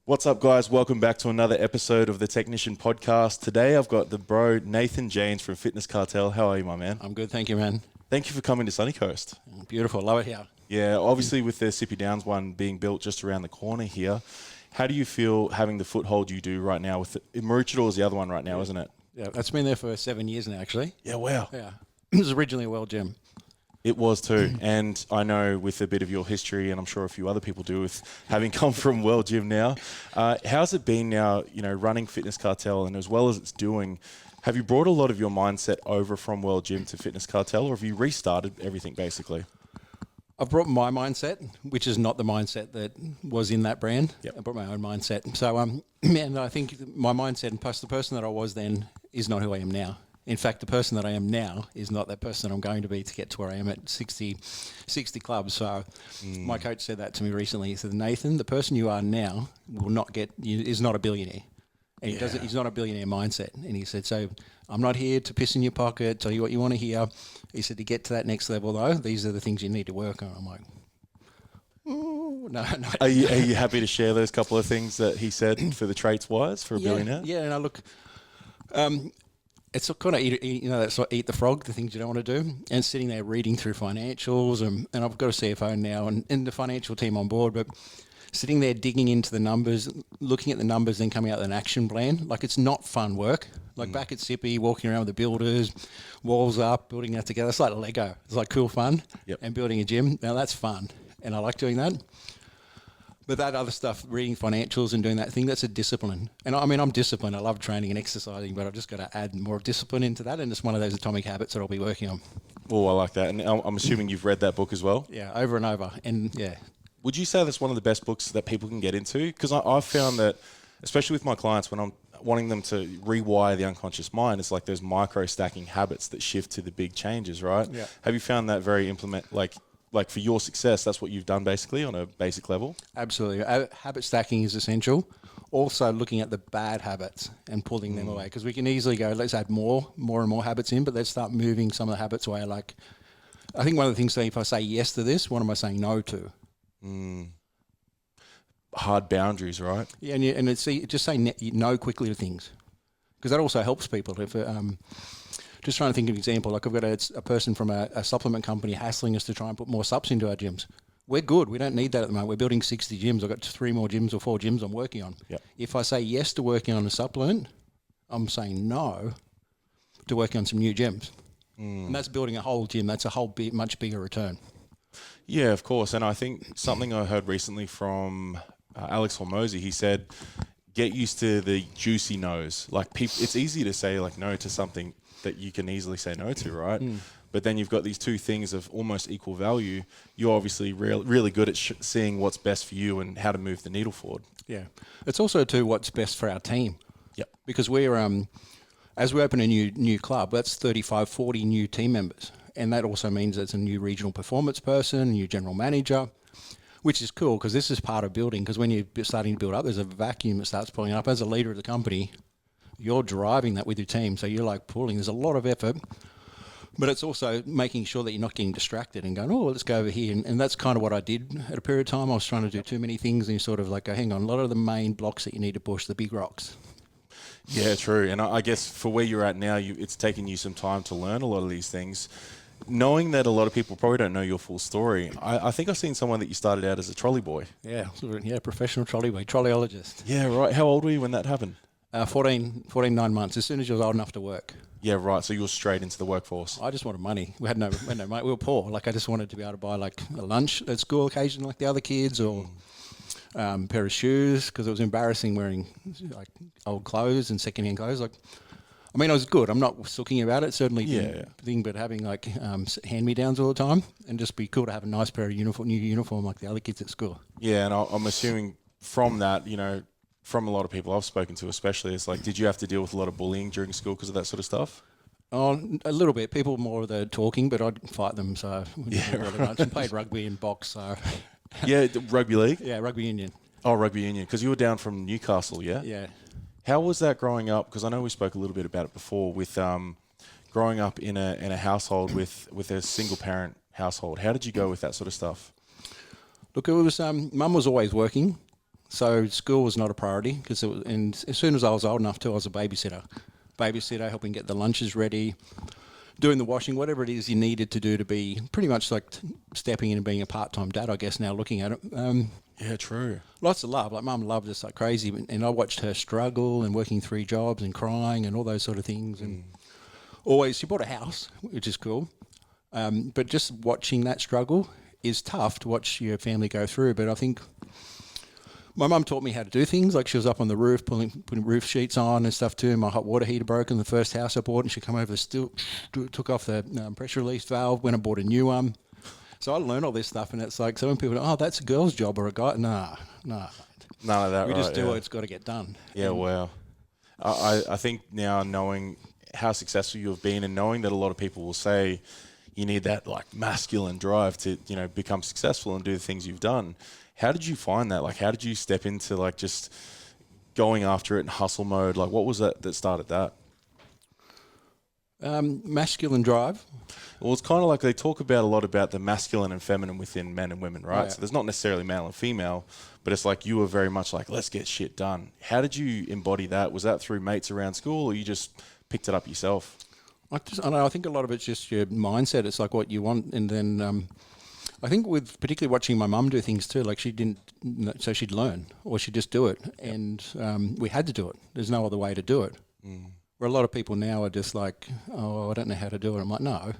What's up, guys? Welcome back to another episode of the Technician Podcast. Today, I've got the bro, Nathan James from Fitness Cartel. How are you, my man? I'm good, thank you, man. Thank you for coming to Sunny Coast. Beautiful, love it here. Yeah, obviously with the Sippy Downs one being built just around the corner here, how do you feel having the foothold you do right now? With Maroochydore is the other one right now, isn't it? Yeah, that's been there for 7 years now, actually. Yeah, wow. Yeah, it was originally a world gym. It was too. And I know with a bit of your history, and I'm sure a few other people do with having come from World Gym now, how's it been now, running Fitness Cartel, and as well as it's doing, have you brought a lot of your mindset over from World Gym to Fitness Cartel, or have you restarted everything basically? I've brought my mindset, which is not the mindset that was in that brand. Yep. I brought my own mindset. So, and I think my mindset, and plus the person that I was then is not who I am now. In fact, the person that I am now is not that person I'm going to be to get to where I am at 60 clubs. So my coach said that to me recently. He said, Nathan, the person you are now is not a billionaire. And he's not a billionaire mindset. And he said, so I'm not here to piss in your pocket, tell you what you want to hear. He said, to get to that next level, though, these are the things you need to work on. I'm like, oh, no. Are you happy to share those couple of things that he said for the traits-wise for a billionaire? Yeah, and I look... it's kind of eat the frog, the things you don't want to do, and sitting there reading through financials, and I've got a CFO now and the financial team on board, but sitting there digging into the numbers, looking at the numbers, then coming out with an action plan, like it's not fun work. Like back at Sippy, walking around with the builders, walls up, building that together, it's like Lego. It's like cool fun. Yep. And building a gym, now that's fun, and I like doing that. But that other stuff, reading financials and doing that thing, that's a discipline. And I mean, I'm disciplined. I love training and exercising, but I've just got to add more discipline into that. And it's one of those atomic habits that I'll be working on. Oh, I like that. And I'm assuming you've read that book as well? Yeah, over and over. And yeah. Would you say that's one of the best books that people can get into? Because I've found that, especially with my clients, when I'm wanting them to rewire the unconscious mind, it's like those micro stacking habits that shift to the big changes, right? Yeah. Have you found that very like for your success, that's what you've done basically on a basic level? Absolutely. Habit stacking is essential. Also looking at the bad habits and pulling them away, because we can easily go, let's add more and more habits in, but let's start moving some of the habits away. Like, I think one of the things, if I say yes to this, what am I saying no to? Hard boundaries, right? Yeah, and just say no quickly to things, because that also helps people. If just trying to think of an example, like I've got a person from a supplement company hassling us to try and put more subs into our gyms. We're good. We don't need that at the moment. We're building 60 gyms. I've got 3 more gyms or 4 gyms I'm working on. Yep. If I say yes to working on a supplement, I'm saying no to working on some new gyms. And that's building a whole gym. That's a much bigger return. Yeah, of course. And I think something I heard recently from Alex Hormozy, he said, get used to the juicy no's. Like it's easy to say like no to something that you can easily say no to, right? But then you've got these two things of almost equal value. You're obviously really good at seeing what's best for you and how to move the needle forward. Yeah. It's also, too, what's best for our team. Yep. Because we're, as we open a new club, that's 35, 40 new team members. And that also means it's a new regional performance person, a new general manager, which is cool because this is part of building. Because when you're starting to build up, there's a vacuum that starts pulling up. As a leader of the company, you're driving that with your team. So you're like pulling. There's a lot of effort. But it's also making sure that you're not getting distracted and going, oh, let's go over here. And that's kind of what I did at a period of time. I was trying to do too many things and you sort of like go, hang on, a lot of the main blocks that you need to push, the big rocks. Yeah, true. And I guess for where you're at now, it's taken you some time to learn a lot of these things. Knowing that a lot of people probably don't know your full story, I think I've seen someone that you started out as a trolley boy. Yeah, professional trolley boy, trolleyologist. Yeah, right. How old were you when that happened? 9 months, as soon as you was old enough to work. Yeah, right. So you were straight into the workforce. I just wanted money. We had no money. We were poor. Like I just wanted to be able to buy like a lunch at school occasionally like the other kids, or a pair of shoes, because it was embarrassing wearing like old clothes and secondhand clothes. Like, I mean, I was good. I'm not sooking about it, certainly. Thing, but having like hand-me-downs all the time, and just be cool to have a nice pair of new uniform like the other kids at school. Yeah, and I'm assuming from that, from a lot of people I've spoken to especially, it's like, did you have to deal with a lot of bullying during school because of that sort of stuff? Oh, a little bit. People more of the talking, but I'd fight them, so we didn't really much. And played rugby and box, so... Yeah, rugby league? Yeah, rugby union. Oh, rugby union, because you were down from Newcastle, yeah? Yeah. How was that growing up? Because I know we spoke a little bit about it before, with growing up in a household with a single-parent household. How did you go with that sort of stuff? Look, it was... Mum was always working. So school was not a priority and as soon as I was old enough too, I was a babysitter, helping get the lunches ready, doing the washing, whatever it is you needed to do to be pretty much like stepping in and being a part-time dad, I guess, now looking at it. Yeah, true. Lots of love. Like mum loved us like crazy, and I watched her struggle and working 3 jobs and crying and all those sort of things. And always, she bought a house, which is cool. But just watching that struggle is tough to watch your family go through. But I think my mum taught me how to do things. Like she was up on the roof putting roof sheets on and stuff too. My hot water heater broke in the first house I bought, and she come over, took off the pressure release valve, went and bought a new one. So I learned all this stuff, and it's like, so when people go, oh, that's a girl's job or a guy. Nah. None of that, We right? just do yeah. it. It's got to get done. Yeah, wow. I think now knowing how successful you've been and knowing that a lot of people will say you need that like masculine drive to, you know, become successful and do the things you've done. How did you find that? Like, how did you step into like just going after it in hustle mode? Like, what was that started that? Masculine drive. Well, it's kind of like they talk about a lot about the masculine and feminine within men and women, right? Yeah. So there's not necessarily male and female, but it's like you were very much like, let's get shit done. How did you embody that? Was that through mates around school, or you just picked it up yourself? I don't know. I think a lot of it's just your mindset. It's like what you want, and then I think with particularly watching my mum do things too. Like she didn't, so she'd learn or she'd just do it, and we had to do it. There's no other way to do it. Where a lot of people now are just like, oh, I don't know how to do it. I'm like, no.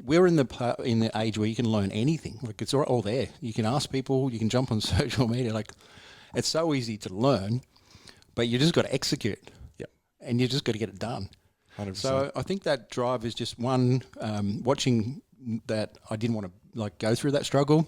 We're in the age where you can learn anything. Like it's all there. You can ask people. You can jump on social media. Like it's so easy to learn, but you just got to execute. Yep. And you just got to get it done. 100%. So I think that drive is just one, watching that I didn't want to like go through that struggle,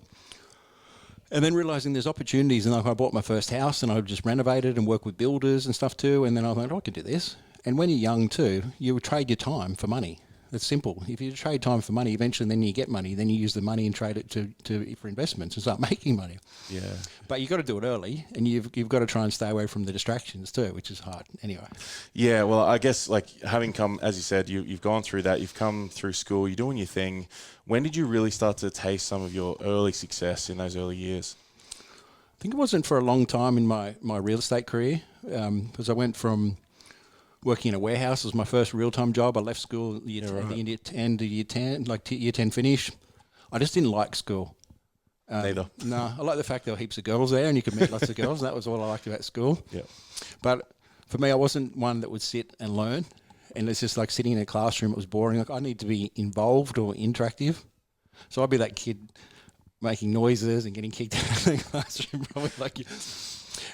and then realizing there's opportunities. And like I bought my first house, and I just renovated and worked with builders and stuff too. And then I thought, oh, I can do this. And when you're young too, you would trade your time for money. It's simple. If you trade time for money, eventually then you get money. Then you use the money and trade it for investments and start making money. Yeah. But you've got to do it early, and you've got to try and stay away from the distractions too, which is hard. Anyway. Yeah, well, I guess like having come, as you said, you've gone through that. You've come through school. You're doing your thing. When did you really start to taste some of your early success in those early years? I think it wasn't for a long time in my real estate career, because I went from working in a warehouse. It was my first real-time job. I left school at the end of year 10, like year 10 finish. I just didn't like school. Neither. No, I like the fact there were heaps of girls there and you could meet lots of girls. That was all I liked about school. Yeah. But for me, I wasn't one that would sit and learn. And it's just like sitting in a classroom, it was boring. Like I need to be involved or interactive. So I'd be that kid making noises and getting kicked out of the classroom, probably like.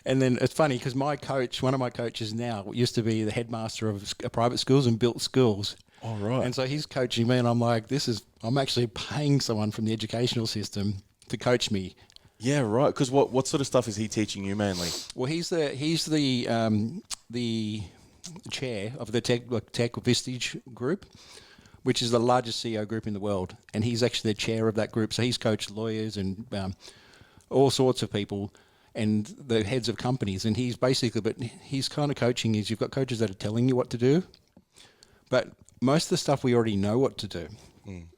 And then it's funny because one of my coaches now used to be the headmaster of private schools and built schools. Oh, right. And so he's coaching me, and I'm like, I'm actually paying someone from the educational system to coach me. Yeah, right. Because what sort of stuff is he teaching you mainly? Well, he's the chair of the Tech Vistage group, which is the largest CEO group in the world, and he's actually the chair of that group. So he's coached lawyers and all sorts of people and the heads of companies, and he's kind of coaching is you've got coaches that are telling you what to do, but most of the stuff we already know what to do.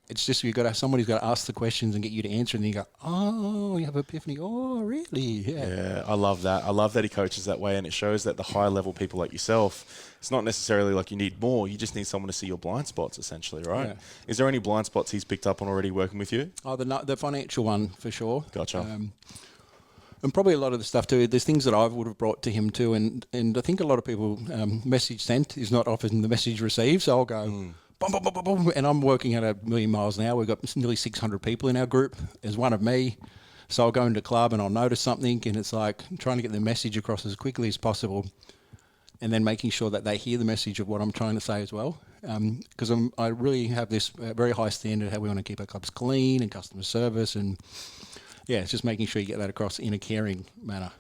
It's just you've got to have somebody who's got to ask the questions and get you to answer, and then you go, oh, you have epiphany. Oh, really? Yeah, I love that. I love that he coaches that way, and it shows that the high level people like yourself, it's not necessarily like you need more. You just need someone to see your blind spots, essentially, right? Yeah. Is there any blind spots he's picked up on already working with you? Oh, the financial one for sure. Gotcha. And probably a lot of the stuff too. There's things that I would have brought to him too, and I think a lot of people message sent is not often the message received. So I'll go, boom, boom, boom, boom, boom, and I'm working at 1,000,000 miles an hour. We've got nearly 600 people in our group. There's one of me, so I'll go into the club and I'll notice something, and it's like trying to get the message across as quickly as possible, and then making sure that they hear the message of what I'm trying to say as well. Because I really have this very high standard of how we want to keep our clubs clean and customer service and. Yeah, it's just making sure you get that across in a caring manner.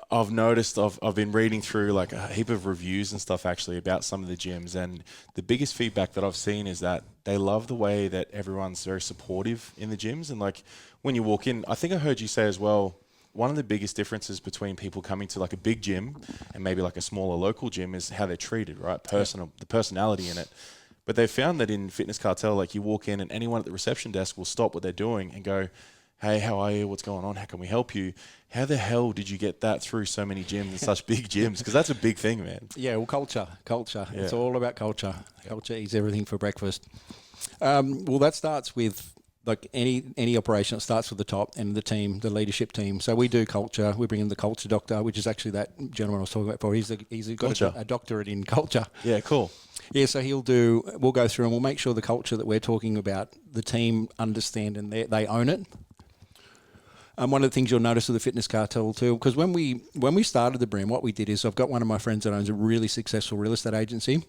I've noticed, I've been reading through like a heap of reviews and stuff actually about some of the gyms, and the biggest feedback that I've seen is that they love the way that everyone's very supportive in the gyms. And like when you walk in, I think I heard you say as well, one of the biggest differences between people coming to like a big gym and maybe like a smaller local gym is how they're treated, right? The personality in it. But they found that in Fitness Cartel, like you walk in and anyone at the reception desk will stop what they're doing and go, hey, how are you? What's going on? How can we help you? How the hell did you get that through so many gyms and such big gyms? Because that's a big thing, man. Yeah, well, culture. Yeah. It's all about culture. Culture is everything for breakfast. Well, that starts with like any operation. It starts with the top and the team, the leadership team. So we do culture. We bring in the culture doctor, which is actually that gentleman I was talking about before. He's got Gotcha. a doctorate in culture. Yeah, cool. Yeah, so we'll go through and we'll make sure the culture that we're talking about, the team understand and they own it. One of the things you'll notice with the Fitness Cartel too, because when we started the brand, what we did is I've got one of my friends that owns a really successful real estate agency,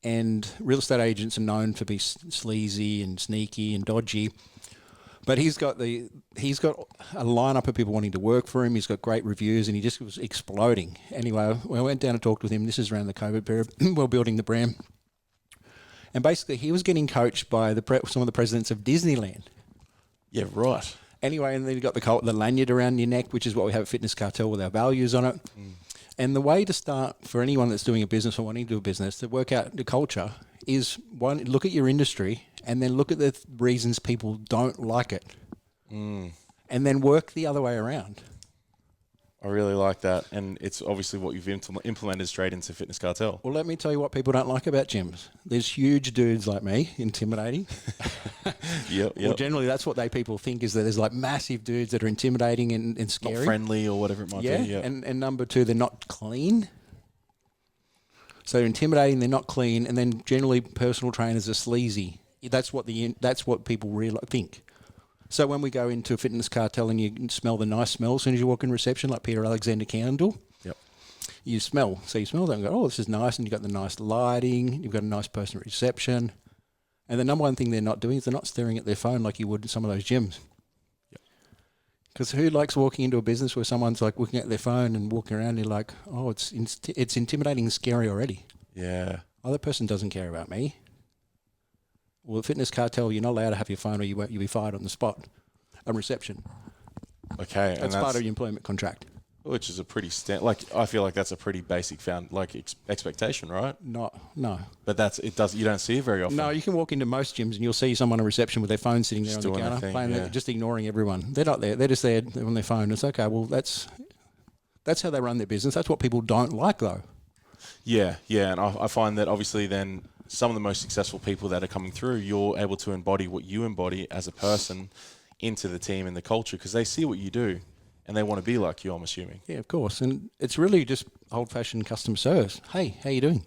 and real estate agents are known to be sleazy and sneaky and dodgy. But he's got a lineup of people wanting to work for him. He's got great reviews, and he just was exploding. Anyway, I went down and talked with him. This is around the COVID period. We're building the brand, and basically he was getting coached by some of the presidents of Disneyland. Yeah, right. Anyway, and then you got the lanyard around your neck, which is what we have at Fitness Cartel with our values on it. And the way to start for anyone that's doing a business or wanting to do a business to work out the culture is, one, look at your industry and then look at the reasons people don't like it. And then work the other way around. I really like that. And it's obviously what you've implemented straight into Fitness Cartel. Well, let me tell you what people don't like about gyms. There's huge dudes like me, intimidating. Yep. Well, generally that's what people think, is that there's like massive dudes that are intimidating and scary. Not friendly or whatever it might be. Yeah. And number two, they're not clean. So they're intimidating, they're not clean, and then generally personal trainers are sleazy. That's what people really think. So when we go into a Fitness Cartel and you smell the nice smell as soon as you walk in reception, like Peter Alexander Candle, you smell. So you smell that and go, oh, this is nice, and you've got the nice lighting, you've got a nice person at reception. And the number one thing they're not doing is they're not staring at their phone like you would in some of those gyms. Because who likes walking into a business where someone's like looking at their phone and walking around and you're like, oh, it's intimidating and scary already. Yeah. Oh, that person doesn't care about me. Well, at Fitness Cartel, you're not allowed to have your phone or you'll be fired on the spot on reception. Okay. That's part of your employment contract. Which is a pretty I feel like that's a pretty basic expectation, right? No. But you don't see it very often. No, you can walk into most gyms and you'll see someone on reception with their phone sitting there on the counter, just ignoring everyone. They're not there. They're just there on their phone. It's okay. Well, that's how they run their business. That's what people don't like, though. Yeah. And I find that obviously then some of the most successful people that are coming through, you're able to embody what you embody as a person into the team and the culture, because they see what you do and they want to be like you, I'm assuming. Yeah, of course. And it's really just old-fashioned customer service. Hey, how you doing?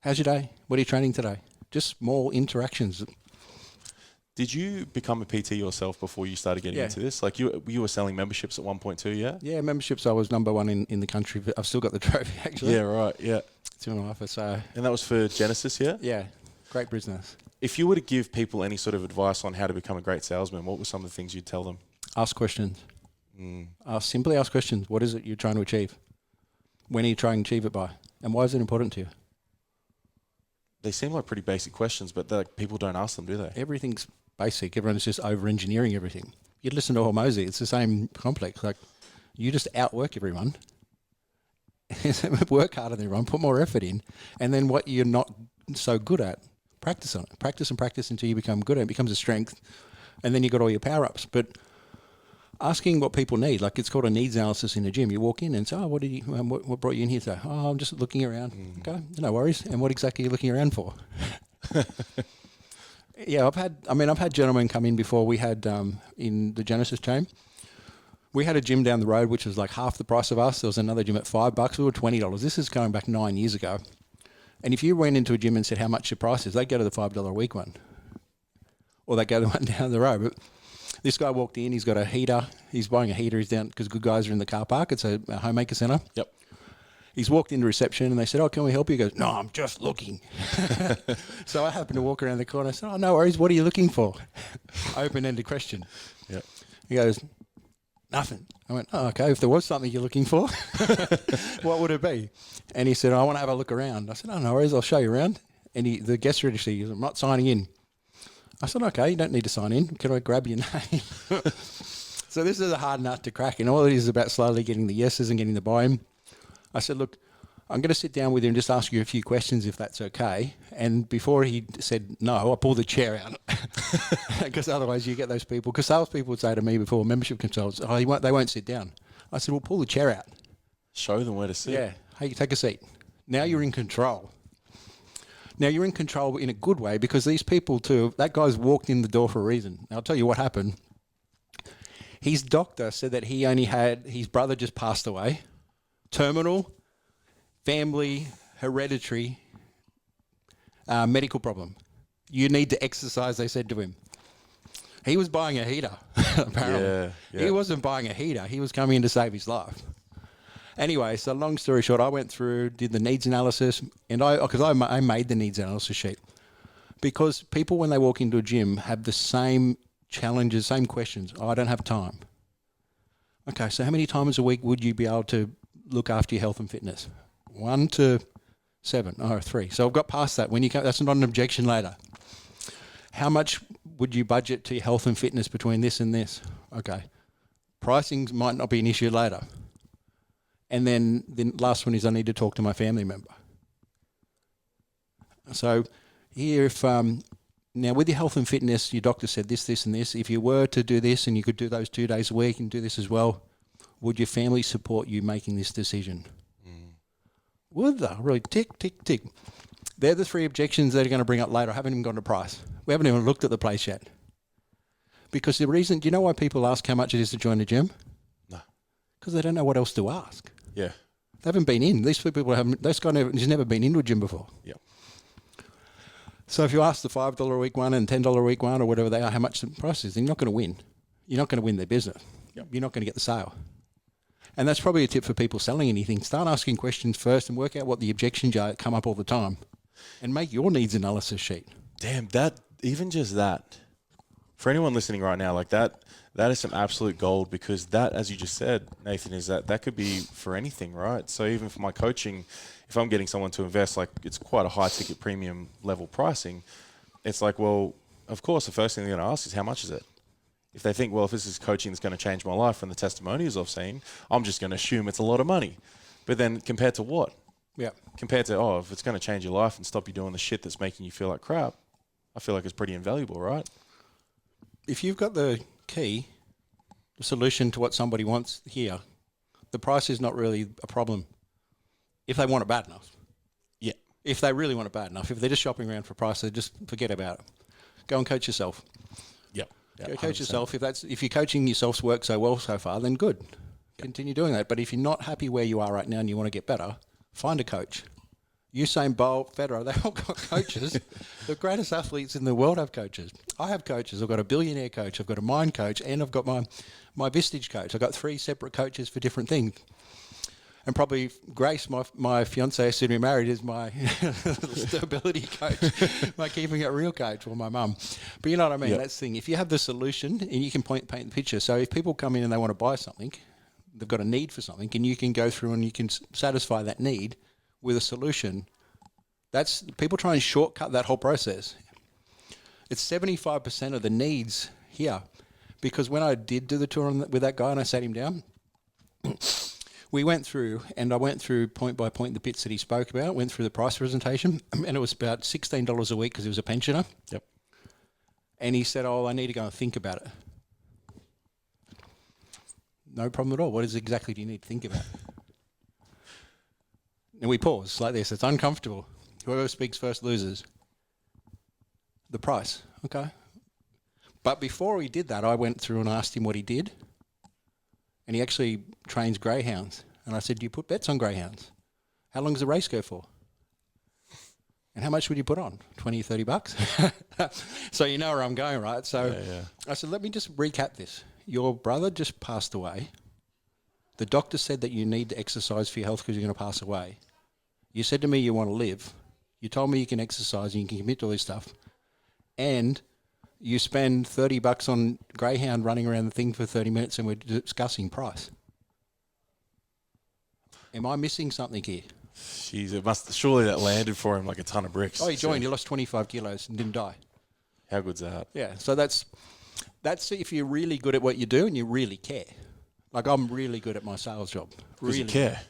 How's your day? What are you training today? Just small interactions. Did you become a PT yourself before you started getting into this? Like you were selling memberships at one point too, yeah? Yeah, memberships. I was number one in the country. I've still got the trophy, actually. Yeah, right, yeah. 2.5 or so. And that was for Genesis, yeah? Yeah, great business. If you were to give people any sort of advice on how to become a great salesman, what were some of the things you'd tell them? Ask questions. Simply ask questions. What is it you're trying to achieve? When are you trying to achieve it by? And why is it important to you? They seem like pretty basic questions, but people don't ask them, do they? Everything's basic. Everyone's just over-engineering everything. You'd listen to Hormozy. It's the same complex. Like, you just outwork everyone. Work harder than everyone. Put more effort in. And then what you're not so good at, practice on it. Practice and practice until you become good at it. It becomes a strength. And then you got all your power-ups. But asking what people need, like it's called a needs analysis in a gym. You walk in and say, oh, what brought you in here today? Oh, I'm just looking around. Okay, no worries. And what exactly are you looking around for? Yeah, I've had gentlemen come in before. We had in the Genesis chain, we had a gym down the road which was like half the price of us. There was another gym at $5. We were $20. This is going back 9 years ago. And if you went into a gym and said how much your price is, they'd go to the $5 a week one, or they'd go to the one down the road. But this guy walked in. He's got a heater. He's buying a heater. He's down because Good Guys are in the car park. It's a homemaker centre. Yep. He's walked into reception and they said, oh, can we help you? He goes, no, I'm just looking. So I happened to walk around the corner. I said, oh, no worries. What are you looking for? Open-ended question. Yep. He goes, nothing. I went, oh, okay. If there was something you're looking for, what would it be? And he said, I want to have a look around. I said, oh, no worries. I'll show you around. And the guest register, he goes, I'm not signing in. I said, okay, you don't need to sign in. Can I grab your name? So this is a hard nut to crack. And all it is about slowly getting the yeses and getting the buy-in. I said, look, I'm going to sit down with you and just ask you a few questions if that's okay. And before he said no, I pulled the chair out. Because otherwise you get those people. Because salespeople would say to me before, membership consultants, oh, they won't sit down. I said, well, pull the chair out. Show them where to sit. Yeah. Hey, take a seat. Now you're in control. Now you're in control in a good way, because these people too, that guy's walked in the door for a reason. Now, I'll tell you what happened. His doctor said that he only had, his brother just passed away, terminal, family, hereditary, medical problem. You need to exercise, they said to him. He was buying a heater, apparently. Yeah. He wasn't buying a heater. He was coming in to save his life. Anyway, so long story short, I went through, did the needs analysis, and I made the needs analysis sheet. Because people, when they walk into a gym, have the same challenges, same questions. Oh, I don't have time. Okay, so how many times a week would you be able to look after your health and fitness? 1 to 7. Oh, 3. So I've got past that. When you that's not an objection later. How much would you budget to your health and fitness between this and this? Okay. Pricing might not be an issue later. And then the last one is I need to talk to my family member. So here, if now with your health and fitness, your doctor said this, this and this. If you were to do this and you could do those 2 days a week and do this as well, would your family support you making this decision? Would they? Really, tick, tick, tick. They're the 3 objections they're going to bring up later. I haven't even gone to price. We haven't even looked at the place yet. Because the reason, do you know why people ask how much it is to join a gym? No. Because they don't know what else to ask. Yeah. They haven't been in. These people haven't, this guy has never been into a gym before. Yep. So if you ask the $5 a week one and $10 a week one or whatever they are, how much the price is, then you're not going to win. You're not going to win their business. Yep. You're not going to get the sale. And that's probably a tip for people selling anything. Start asking questions first and work out what the objections are that come up all the time. And make your needs analysis sheet. Damn, even just that, for anyone listening right now, like that is some absolute gold, because that, as you just said, Nathan, is that could be for anything, right? So even for my coaching, if I'm getting someone to invest, like it's quite a high ticket premium level pricing, it's like, well, of course, the first thing they're going to ask is how much is it? If they think, well, if this is coaching that's going to change my life from the testimonials I've seen, I'm just going to assume it's a lot of money. But then compared to what? Yeah. Compared to, if it's going to change your life and stop you doing the shit that's making you feel like crap, I feel like it's pretty invaluable, right? If you've got the key, the solution to what somebody wants here, the price is not really a problem if they want it bad enough. Yeah. If they really want it bad enough. If they're just shopping around for price, they just forget about it. Go and coach yourself. Yep. Go coach yourself. If you're coaching yourself's work so well so far, then good. Continue doing that. But if you're not happy where you are right now and you want to get better, find a coach. Usain Bolt, Federer, they all got coaches. The greatest athletes in the world have coaches. I have coaches. I've got a billionaire coach, I've got a mind coach, and I've got my Vistage coach. I've got 3 separate coaches for different things. And probably Grace, my fiancée, soon to be married, is my stability coach, my keeping it real coach, or my mum. But you know what I mean? Yep. That's the thing. If you have the solution and you can paint the picture. So if people come in and they want to buy something, they've got a need for something, and you can go through and you can satisfy that need with a solution. That's people try and shortcut that whole process. It's 75% of the needs here, because when I did do the tour with that guy and I sat him down, we went through, and I went through point by point the bits that he spoke about, went through the price presentation, and it was about $16 a week because he was a pensioner. Yep. And he said, I need to go and think about it. No problem at all. What exactly do you need to think about? And we pause like this. It's uncomfortable. Whoever speaks first loses. The price. Okay. But before he did that, I went through and asked him what he did. And he actually trains greyhounds. And I said, do you put bets on greyhounds? How long does the race go for? And how much would you put on? 20, 30 bucks? So you know where I'm going, right? So I said, let me just recap this. Your brother just passed away. The doctor said that you need to exercise for your health because you're going to pass away. You said to me you want to live. You told me you can exercise and you can commit to all this stuff. And you spend 30 bucks on greyhound running around the thing for 30 minutes and we're discussing price. Am I missing something here? Jeez, it must surely that landed for him like a ton of bricks. Oh, he joined. He lost 25 kilos and didn't die. How good's that? Yeah, so that's if you're really good at what you do and you really care. Like I'm really good at my sales job. Really really care.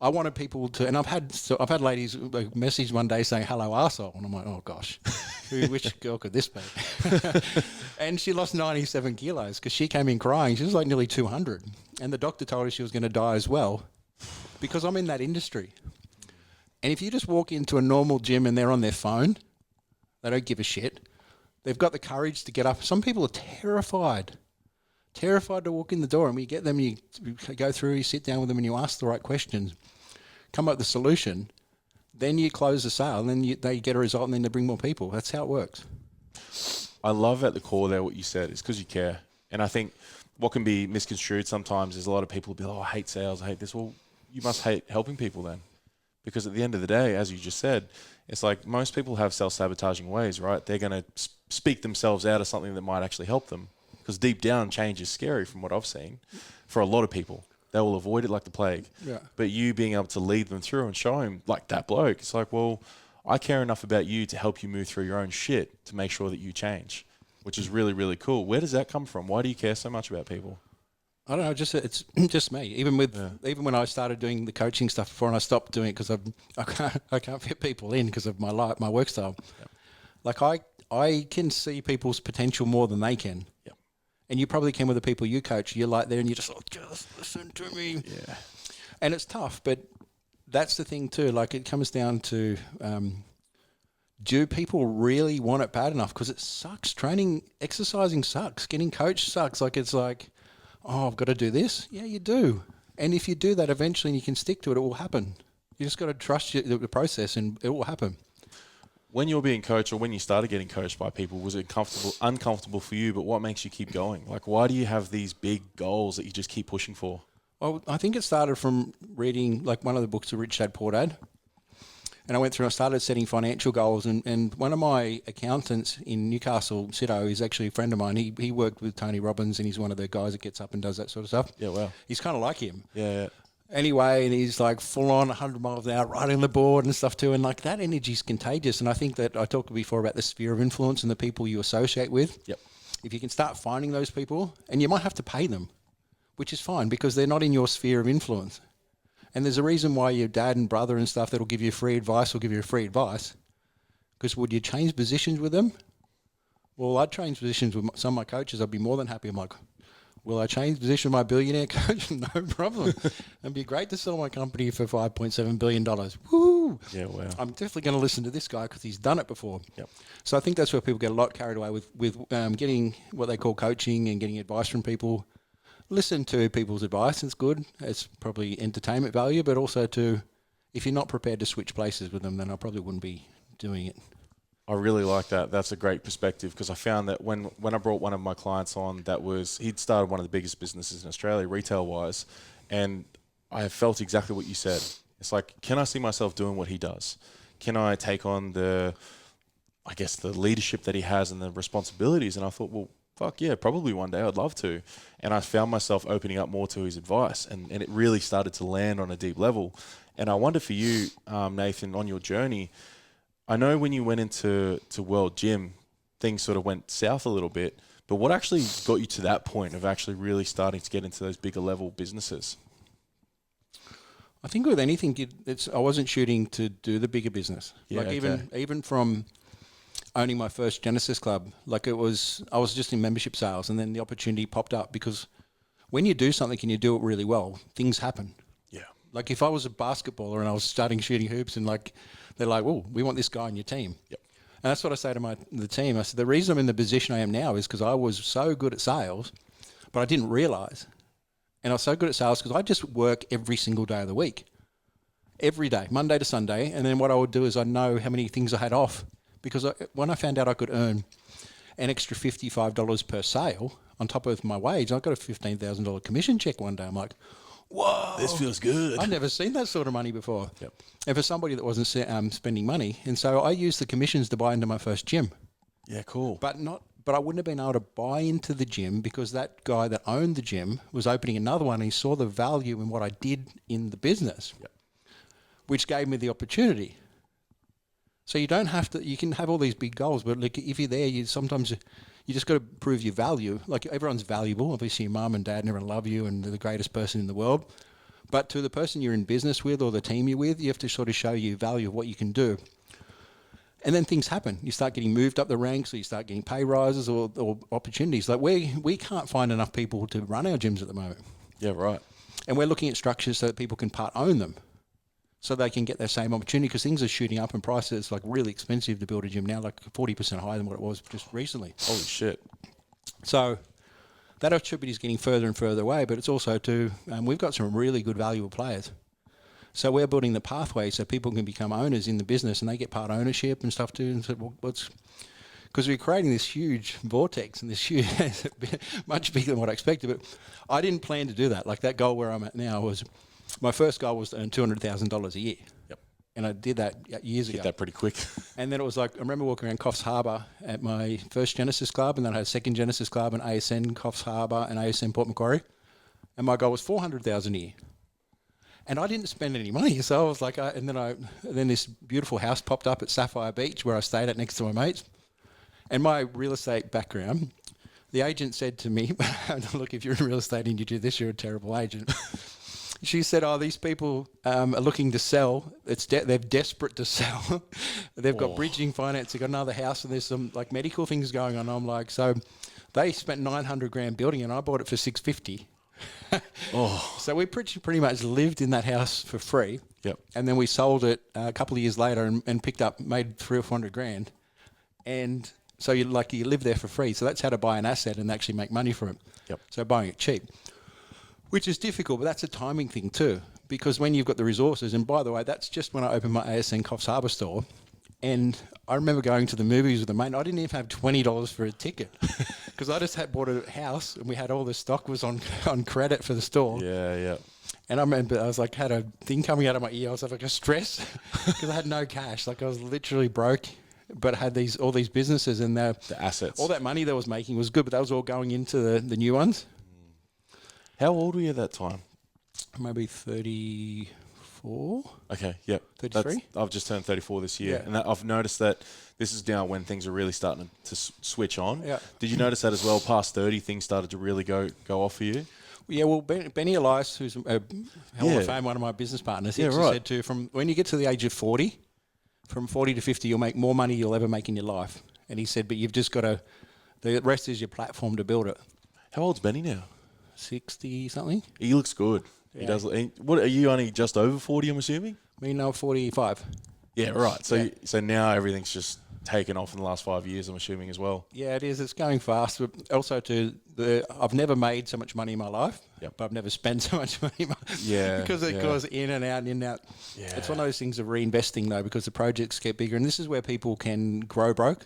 I wanted people to, and I've had ladies message one day saying hello arsehole, and I'm like, oh gosh, which girl could this be? And she lost 97 kilos because she came in crying. She was like nearly 200, and the doctor told her she was going to die as well, because I'm in that industry. And if you just walk into a normal gym and they're on their phone, they don't give a shit. They've got the courage to get up. Some people are terrified to walk in the door, and when you get them, you go through, you sit down with them and you ask the right questions, come up with the solution, then you close the sale, and then they get a result, and then they bring more people. That's how it works. I love at the core there what you said. It's because you care. And I think what can be misconstrued sometimes is a lot of people will be like, oh, I hate sales, I hate this. Well, you must hate helping people then. Because at the end of the day, as you just said, it's like most people have self-sabotaging ways, right? They're going to speak themselves out of something that might actually help them. Because deep down, change is scary from what I've seen. For a lot of people, they will avoid it like the plague. Yeah. But you being able to lead them through and show them, like that bloke, it's like, well, I care enough about you to help you move through your own shit to make sure that you change, which is really, really cool. Where does that come from? Why do you care so much about people? I don't know. It's just me. Even even when I started doing the coaching stuff before, and I stopped doing it because I can't fit people in because of my work style. Yep. Like I can see people's potential more than they can. Yep. And you probably can with the people you coach. You're like there, and you just listen to me. Yeah. And it's tough, but that's the thing too. Like it comes down to, do people really want it bad enough? Because it sucks. Exercising sucks. Getting coached sucks. Like it's like, oh, I've got to do this. Yeah, you do. And if you do that eventually and you can stick to it, it will happen. You just got to trust the process and it will happen. When you're being coached or when you started getting coached by people, was it uncomfortable for you? But what makes you keep going? Like, why do you have these big goals that you just keep pushing for? Well, I think it started from reading like one of the books of Rich Dad Poor Dad. And I went through and I started setting financial goals. And one of my accountants in Newcastle, Sido, is actually a friend of mine. He worked with Tony Robbins, and he's one of the guys that gets up and does that sort of stuff. Yeah, wow. He's kind of like him. Yeah. Anyway, and he's like full on 100 miles an hour riding the board and stuff too. And like that energy is contagious. And I think that I talked before about the sphere of influence and the people you associate with. Yep. If you can start finding those people, and you might have to pay them, which is fine because they're not in your sphere of influence. And there's a reason why your dad and brother and stuff that'll give you free advice will give you free advice. Because would you change positions with them? Well, I'd change positions with some of my coaches. I'd be more than happy. I'm like, will I change position with my billionaire coach? No problem. It'd be great to sell my company for $5.7 billion. Woo! Yeah, wow. I'm definitely going to listen to this guy because he's done it before. Yep. So I think that's where people get a lot carried away with getting what they call coaching and getting advice from people. Listen to people's advice. It's good. It's probably entertainment value, but also if you're not prepared to switch places with them, then I probably wouldn't be doing it. I really like that. That's a great perspective because I found that when I brought one of my clients on, he'd started one of the biggest businesses in Australia, retail-wise, and I felt exactly what you said. It's like, can I see myself doing what he does? Can I take on the leadership that he has and the responsibilities? And I thought, well, fuck yeah, probably one day I'd love to. And I found myself opening up more to his advice, and it really started to land on a deep level. And I wonder for you, Nathan, on your journey, I know when you went into World Gym, things sort of went south a little bit, but what actually got you to that point of actually really starting to get into those bigger level businesses? I think with anything, I wasn't shooting to do the bigger business. Yeah, like even from owning my first Genesis club, I was just in membership sales, and then the opportunity popped up because when you do something and you do it really well, things happen. Yeah. Like if I was a basketballer and I was starting shooting hoops and they're like, oh, we want this guy on your team. Yep. And that's what I say to the team. I said, the reason I'm in the position I am now is because I was so good at sales, but I didn't realize. And I was so good at sales because I just work every single day of the week. Every day, Monday to Sunday. And then what I would do is I know how many things I had off. Because when I found out I could earn an extra $55 per sale on top of my wage, I got a $15,000 commission check one day. I'm like, whoa. This feels good. I've never seen that sort of money before. Yep. And for somebody that wasn't spending money. And so I used the commissions to buy into my first gym. Yeah, cool. But I wouldn't have been able to buy into the gym because that guy that owned the gym was opening another one and he saw the value in what I did in the business, yep. which gave me the opportunity. So you don't have to. You can have all these big goals, but like if you're there, sometimes you just got to prove your value. Like everyone's valuable. Obviously, your mum and dad never love you, and they're the greatest person in the world. But to the person you're in business with or the team you're with, you have to sort of show you value of what you can do. And then things happen. You start getting moved up the ranks, or you start getting pay rises or opportunities. Like we can't find enough people to run our gyms at the moment. Yeah, right. And we're looking at structures so that people can part own them, so they can get that same opportunity, because things are shooting up in prices. It's like really expensive to build a gym now, like 40% higher than what it was just recently. Holy shit. So that opportunity is getting further and further away, but it's also we've got some really good valuable players. So we're building the pathway so people can become owners in the business, and they get part ownership and stuff too. And so, because we're creating this huge vortex and this huge, much bigger than what I expected. But I didn't plan to do that. Like that goal where I'm at now was, my first goal was to earn $200,000 a year. Yep. And I did that years ago. Hit that pretty quick. And then it was like, I remember walking around Coffs Harbour at my first Genesis club, and then I had a second Genesis club, and ASN Coffs Harbour and ASN Port Macquarie. And my goal was $400,000 a year. And I didn't spend any money, so I was like, and then this beautiful house popped up at Sapphire Beach where I stayed at next to my mates. And my real estate background, the agent said to me, "Look, if you're in real estate and you do this, you're a terrible agent." She said, "Oh, these people are looking to sell. They're desperate to sell. They've got bridging finance. They've got another house, and there's some like medical things going on." I'm like, so they spent $900,000 building it, and I bought it for $650,000. So we pretty much lived in that house for free. Yep. And then we sold it a couple of years later and made $300,000 or $400,000. And so you live there for free. So that's how to buy an asset and actually make money from it. Yep. So buying it cheap, which is difficult, but that's a timing thing too. Because when you've got the resources, and by the way, that's just when I opened my ASN Coffs Harbour store. And I remember going to the movies with the mate. I didn't even have $20 for a ticket because I just had bought a house, and we had all the stock was on credit for the store. Yeah, yeah. And I remember I was like, had a thing coming out of my ear. I was like a stress because I had no cash. Like I was literally broke, but I had all these businesses, and the assets. All that money that I was making was good, but that was all going into the new ones. How old were you at that time? Maybe 34. Okay, yep. 33? I've just turned 34 this year. Yeah. And I've noticed that this is now when things are really starting to switch on. Yeah. Did you notice that as well? Past 30, things started to really go off for you? Yeah, well, Benny Elias, who's a Hall of Fame, one of my business partners, he actually said too, from when you get to the age of 40, from 40 to 50, you'll make more money you'll ever make in your life. And he said, but you've just got to, the rest is your platform to build it. How old's Benny now? 60-something. He looks good. Yeah. He does. What are you, only just over 40, I'm assuming? Me now, 45. Yeah, right. So so now everything's just taken off in the last 5 years, I'm assuming, as well. Yeah, it is. It's going fast. But also, I've never made so much money in my life, but I've never spent so much money. Because it goes in and out and in and out. Yeah. It's one of those things of reinvesting, though, because the projects get bigger. And this is where people can grow broke.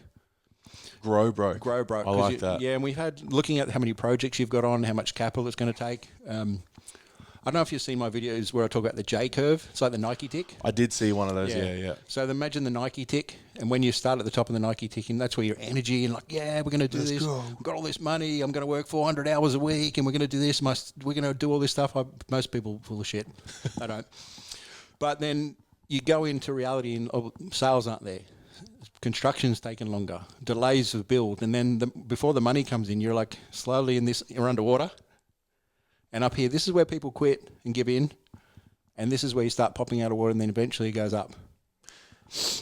Grow broke. Grow broke. I like that. Yeah, and we've had, looking at how many projects you've got on, how much capital it's going to take. I don't know if you've seen my videos where I talk about the J curve. It's like the Nike tick. I did see one of those, yeah. So imagine the Nike tick, and when you start at the top of the Nike tick, and that's where your energy and like, we're going to do this. We've got all this money. I'm going to work 400 hours a week, and we're going to do this. We're going to do all this stuff. Most people full of shit. I don't. But then you go into reality, and sales aren't there. Construction's taken longer. Delays of build, and then before the money comes in, you're like slowly you're underwater. And up here, this is where people quit and give in. And this is where you start popping out of water, and then eventually it goes up.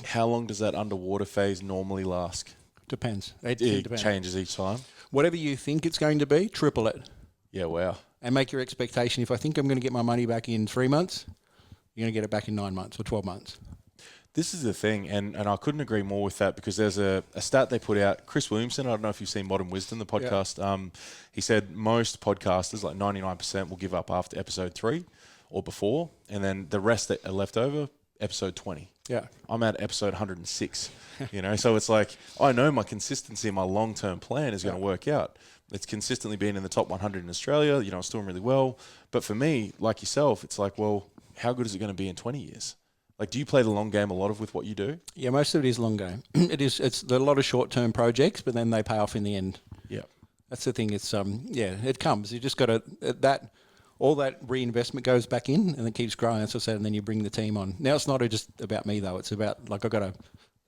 How long does that underwater phase normally last? Depends. It depends. Changes each time? Whatever you think it's going to be, triple it. Yeah, wow. And make your expectation. If I think I'm going to get my money back in 3 months, you're going to get it back in 9 months or 12 months. This is the thing, and I couldn't agree more with that, because there's a stat they put out. Chris Williamson, I don't know if you've seen Modern Wisdom, the podcast. Yeah. He said most podcasters, like 99%, will give up after episode 3 or before, and then the rest that are left over, episode 20. Yeah. I'm at episode 106, so it's like, I know my consistency, my long-term plan is going to work out. It's consistently been in the top 100 in Australia, it's doing really well. But for me, like yourself, it's like, well, how good is it going to be in 20 years? Like, do you play the long game a lot with what you do? Yeah, most of it is long game. It's a lot of short-term projects, but then they pay off in the end. Yeah. That's the thing. It's, it comes. You just got to, all that reinvestment goes back in, and it keeps growing. That's what I said, and then you bring the team on. Now, it's not just about me, though. It's about, like, I've got a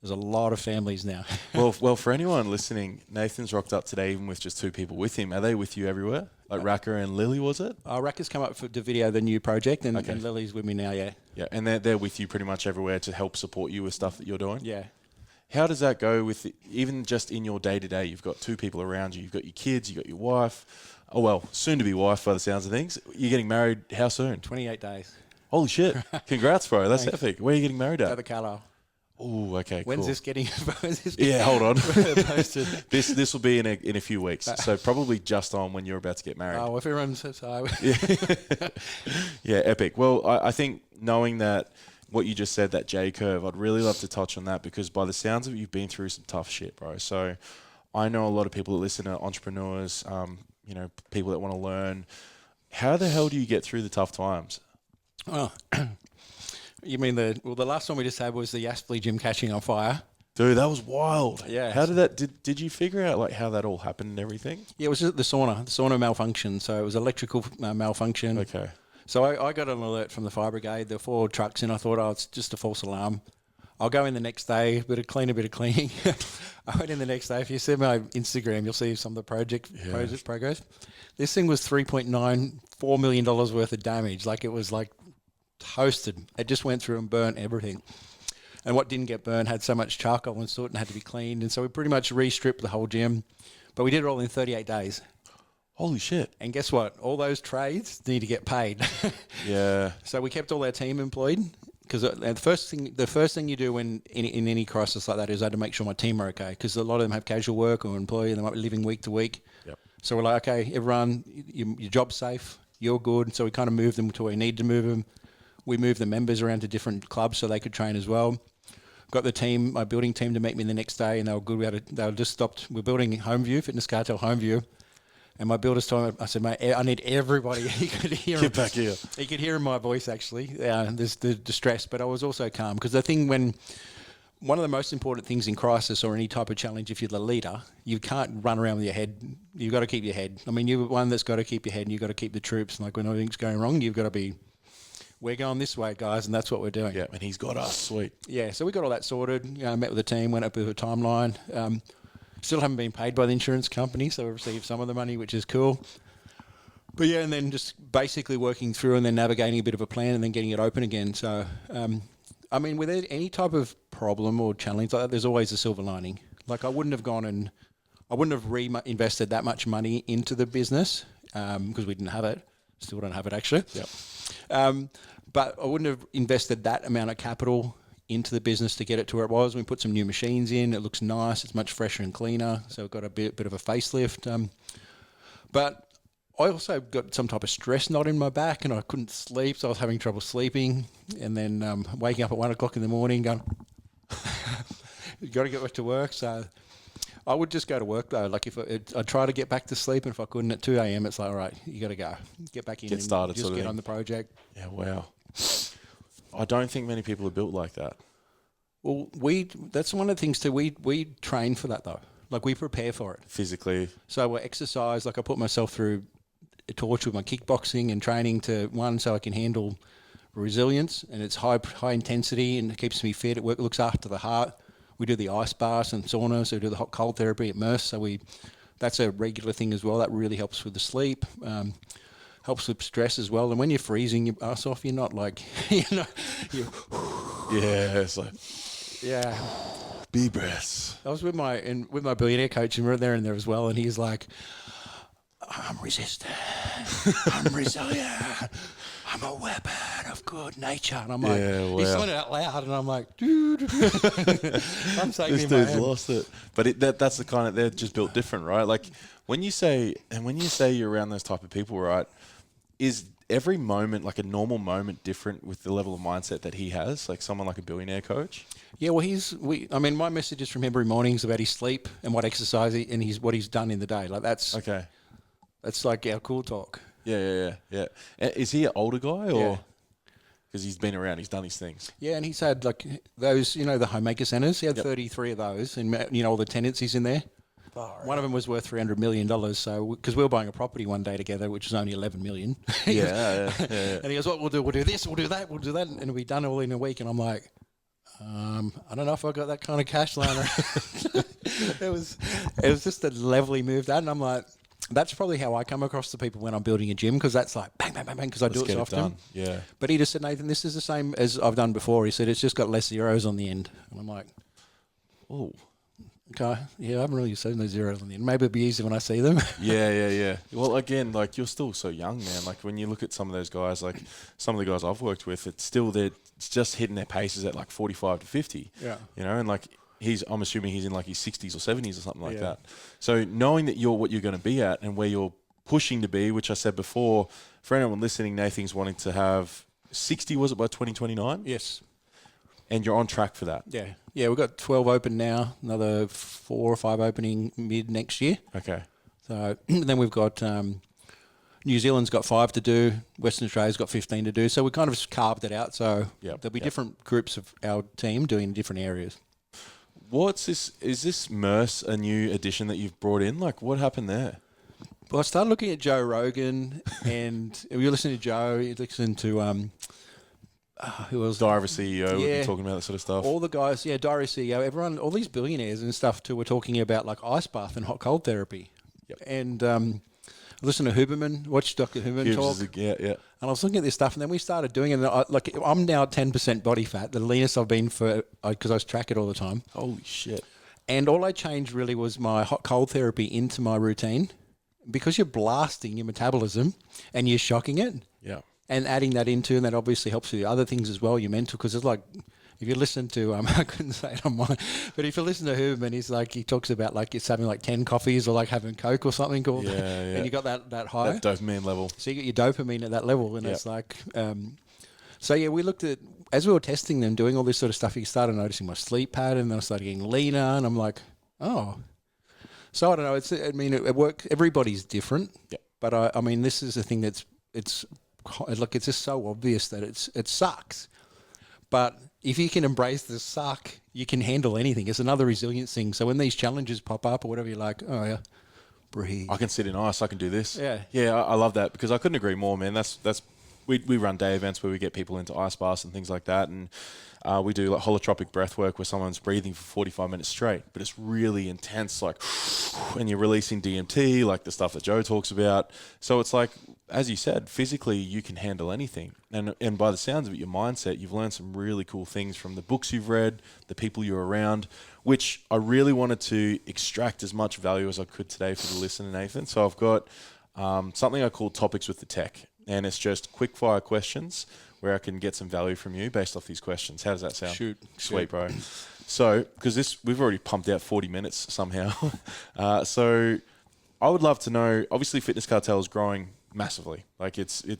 There's a lot of families now. Well, for anyone listening, Nathan's rocked up today even with just 2 people with him. Are they with you everywhere? Like Raka and Lily, was it? Racker's come up to video the new project, and, Okay. and Lily's with me now, yeah. Yeah, and they're with you pretty much everywhere to help support you with stuff that you're doing? Yeah. How does that go with even just in your day-to-day? You've got 2 people around you. You've got your kids, you've got your wife. Oh, well, soon-to-be wife by the sounds of things. You're getting married how soon? 28 days. Holy shit. Congrats, bro. That's Thanks. epic. Where are you getting married At at? the Carlisle. Oh, okay, When's cool. this getting? Yeah, hold on. posted? This will be in a few weeks, so probably just on when you're about to get married. Oh, if everyone says so. Yeah, epic. Well, I think knowing that what you just said, that J curve, I'd really love to touch on that because by the sounds of it, you've been through some tough shit, bro. So I know a lot of people that listen to entrepreneurs, people that want to learn. How the hell do you get through the tough times? Oh, you mean the last one we just had was the Aspley gym catching on fire. Dude, that was wild. Yeah. How did that? Did you figure out like how that all happened and everything? Yeah, it was just the sauna malfunction. So it was electrical malfunction. Okay. So I got an alert from the fire brigade. There were 4 trucks in. I thought, it's just a false alarm. I'll go in the next day, a bit of cleaning. I went in the next day. If you see my Instagram, you'll see some of the project progress. This thing was $3.94 million worth of damage. Like it was like toasted. It just went through and burnt everything. And what didn't get burned had so much charcoal and soot and had to be cleaned. And so we pretty much re-stripped the whole gym. But we did it all in 38 days. Holy shit. And guess what? All those trades need to get paid. Yeah. So we kept all our team employed because the first thing you do when in any crisis like that is I had to make sure my team are okay because a lot of them have casual work or employee and they might be living week to week. Yep. So we're like, okay, everyone, your job's safe, you're good. So we kind of moved them to where we need to move them. We moved the members around to different clubs so they could train as well. Got the team, my building team, to meet me the next day, and they were good. They were just stopped. We're building Homeview, Fitness Cartel Homeview, and my builders told me, I said, mate, I need everybody. He could hear Get back here. He could hear in my voice actually. There's the distress, but I was also calm because one of the most important things in crisis or any type of challenge, if you're the leader, you can't run around with your head. You've got to keep your head. I mean, you're one that's got to keep your head, and you've got to keep the troops. Like when everything's going wrong, you've got to be. We're going this way, guys, and that's what we're doing. Yeah, and he's got us. Sweet. Yeah, so we got all that sorted. Met with the team, went up with a timeline. Still haven't been paid by the insurance company, so we received some of the money, which is cool. But yeah, and then just basically working through and then navigating a bit of a plan and then getting it open again. So, I mean, with any type of problem or challenge like that, there's always a silver lining. Like I wouldn't have reinvested that much money into the business because we didn't have it. Still don't have it actually. Yep. But I wouldn't have invested that amount of capital into the business to get it to where it was. We put some new machines in. It looks nice. It's much fresher and cleaner. So it got a bit of a facelift. But I also got some type of stress knot in my back and I couldn't sleep. So I was having trouble sleeping. And then waking up at 1 o'clock in the morning going, you got to get back to work. So I would just go to work though. Like I'd try to get back to sleep, and if I couldn't at 2 a.m, it's like, all right, you got to go, get back in, Get started, just sort of get thing. on the project. Yeah, wow. I don't think many people are built like that. Well, that's one of the things too. We train for that though. Like we prepare for it. Physically. So we exercise. Like I put myself through a torture with my kickboxing and training so I can handle resilience, and it's high intensity and it keeps me fit. It looks after the heart. We do the ice baths and sauna, so we do the hot cold therapy at Merce. So that's a regular thing as well. That really helps with the sleep, helps with stress as well. And when you're freezing your ass off, you're not like, Yeah, it's like yeah. bee breaths. I was with my billionaire coach, and we were there and there as well. And he's like, I'm resistant, I'm resilient, I'm a weapon of good nature. And I'm like, he's saying it out loud, and I'm like, dude, I'm saying This dude's lost it. But that's the kind of, they're just built different, right? Like when you say you're around those type of people, right, is every moment, like a normal moment, different with the level of mindset that he has, like someone like a billionaire coach? Yeah, well, my messages from him every morning is about his sleep and what exercise and what he's done in the day. Like that's Okay. That's like our cool talk. Yeah. Is he an older guy or? Yeah. Because he's been around, he's done these things. Yeah, and he's had like those, the homemaker centres. He had 33 of those, and all the tenancies in there. One of them was worth $300 million. So, because we were buying a property one day together, which was only $11 million. Yeah. And he goes, "What we'll do? We'll do this. We'll do that. We'll do that." And we done it all in a week. And I'm like, I don't know if I got that kind of cash line. it was just the level he moved at, and I'm like, that's probably how I come across to people when I'm building a gym, because that's like bang, bang, bang, bang, because I do it so often. Done. Yeah. But he just said, Nathan, this is the same as I've done before. He said it's just got less zeros on the end, and I'm like, Oh. okay, yeah, I haven't really seen those zeros on the end. Maybe it'll be easier when I see them. Yeah. Well, again, like you're still so young, man. Like when you look at some of those guys, like some of the guys I've worked with, it's just hitting their paces at like 45 to 50. Yeah. You know, and like I'm assuming he's in like his 60s or 70s or something like Yeah. that. So knowing that you're what you're going to be at and where you're pushing to be, which I said before, for anyone listening, Nathan's wanting to have 60, was it by 2029? Yes. And you're on track for that. Yeah. Yeah, we've got 12 open now, another 4 or 5 opening mid next year. Okay. So then we've got New Zealand's got 5 to do, Western Australia's got 15 to do. So we kind of carved it out. So there'll be different groups of our team doing different areas. What's this? Is this Merce a new addition that you've brought in? Like, what happened there? Well, I started looking at Joe Rogan, and you listen to Joe, you listen to who else? Diary of a CEO, we've Yeah. been talking about that sort of stuff. All the guys, Diary CEO, everyone, all these billionaires and stuff too were talking about like ice bath and hot cold therapy. Yep. And listen to Huberman, watch Dr. Huberman talk. Yeah. And I was looking at this stuff, and then we started doing it. And I'm now at 10% body fat, the leanest I've been because I track it all the time. Holy shit. And all I changed really was my hot cold therapy into my routine, because you're blasting your metabolism and you're shocking it. Yeah. And adding that into, and that obviously helps with other things as well, your mental, because it's like, if you listen to, I couldn't say it on mine, but if you listen to Huberman, he talks about like it's having like 10 coffees or like having Coke or something, Yeah. and you got that high. That dopamine level. So you get your dopamine at that level, and it's like, we looked at, as we were testing them, doing all this sort of stuff, you started noticing my sleep pattern, and then I started getting leaner, and I'm like, oh. So I don't know, it works, everybody's different, but I mean, this is a thing it's just so obvious that it sucks. But if you can embrace the suck, you can handle anything. It's another resilience thing. So when these challenges pop up or whatever, you're like, oh yeah, breathe. I can sit in ice. I can do this. Yeah. I love that, because I couldn't agree more, man. We run day events where we get people into ice baths and things like that, and we do like holotropic breath work where someone's breathing for 45 minutes straight, but it's really intense, like, and you're releasing DMT, like the stuff that Joe talks about. So it's like, as you said, physically you can handle anything, and by the sounds of it, your mindset, you've learned some really cool things from the books you've read, the people you're around, which I really wanted to extract as much value as I could today for the listener, Nathan. So I've got something I call Topics with the Tech, and it's just quick fire questions where I can get some value from you based off these questions. How does that sound? Shoot. Sweet, bro. So, because we've already pumped out 40 minutes somehow. So I would love to know, obviously Fitness Cartel is growing massively. Like it's